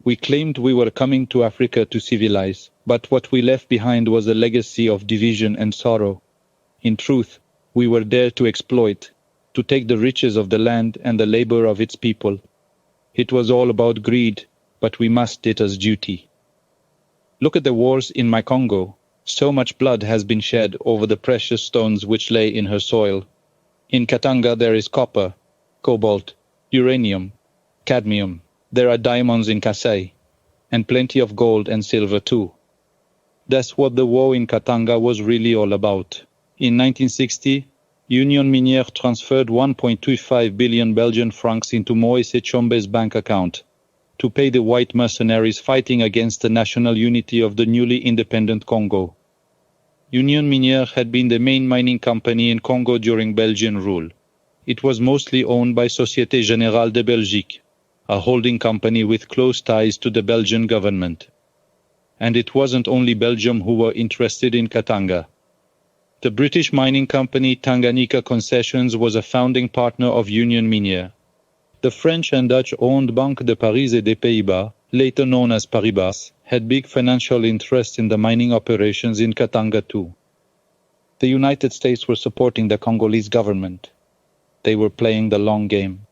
We claimed we were coming to Africa to civilize, but what we left behind was a legacy of division and sorrow. In truth, we were there to exploit, to take the riches of the land and the labor of its people. It was all about greed, but we must it as duty. Look at the wars in my Congo. So much blood has been shed over the precious stones which lay in her soil. In Katanga there is copper, cobalt, uranium, cadmium. There are diamonds in Kasai, and plenty of gold and silver too. That's what the war in Katanga was really all about. In 1960, Union Minière transferred 1.25 billion Belgian francs into Moise Tshombe's bank account to pay the white mercenaries fighting against the national unity of the newly independent Congo. Union Minière had been the main mining company in Congo during Belgian rule. It was mostly owned by Société Générale de Belgique, a holding company with close ties to the Belgian government. And it wasn't only Belgium who were interested in Katanga. The British mining company Tanganyika Concessions was a founding partner of Union Minière. The French and Dutch-owned Banque de Paris et des Pays-Bas, later known as Paribas, had big financial interest in the mining operations in Katanga too. The United States were supporting the Congolese government. They were playing the long game.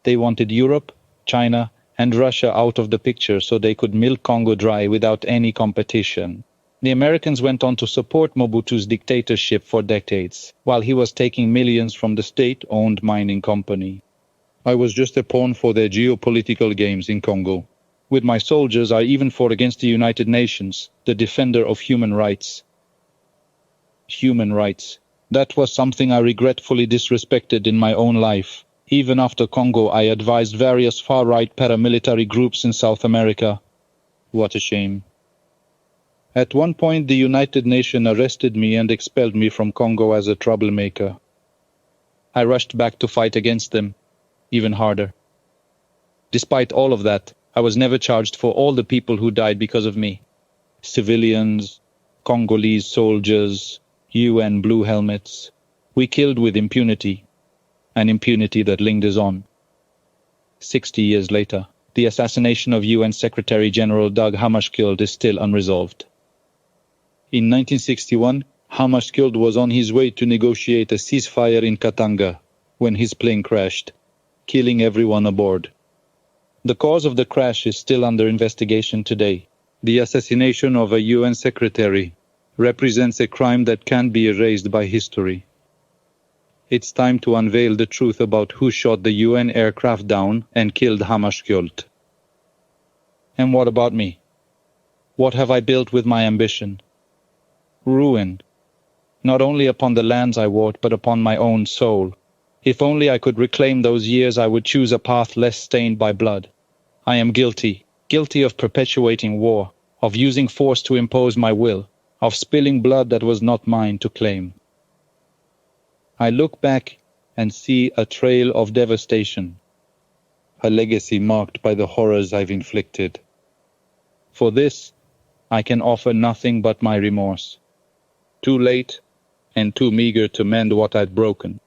They wanted Europe, China, and Russia out of the picture so they could milk Congo dry without any competition. The Americans went on to support Mobutu's dictatorship for decades, while he was taking millions from the state-owned mining company. I was just a pawn for their geopolitical games in Congo. With my soldiers, I even fought against the United Nations, the defender of human rights. Human rights. That was something I regretfully disrespected in my own life. Even after Congo, I advised various far-right paramilitary groups in South America. What a shame. At one point, the United Nations arrested me and expelled me from Congo as a troublemaker. I rushed back to fight against them, even harder. Despite all of that, I was never charged for all the people who died because of me. Civilians, Congolese soldiers, UN blue helmets. We killed with impunity. An impunity that lingers on. 60 years later, the assassination of UN Secretary General Dag Hammarskjöld is still unresolved. In 1961, Hammarskjöld was on his way to negotiate a ceasefire in Katanga when his plane crashed, killing everyone aboard. The cause of the crash is still under investigation today. The assassination of a UN secretary represents a crime that can't be erased by history. It's time to unveil the truth about who shot the UN aircraft down and killed Hammarskjöld. And what about me? What have I built with my ambition? Ruin. Not only upon the lands I walked, but upon my own soul. If only I could reclaim those years, I would choose a path less stained by blood. I am guilty of perpetuating war, of using force to impose my will, of spilling blood that was not mine to claim. I look back and see a trail of devastation, a legacy marked by the horrors I've inflicted. For this, I can offer nothing but my remorse. Too late and too meager to mend what I'd broken.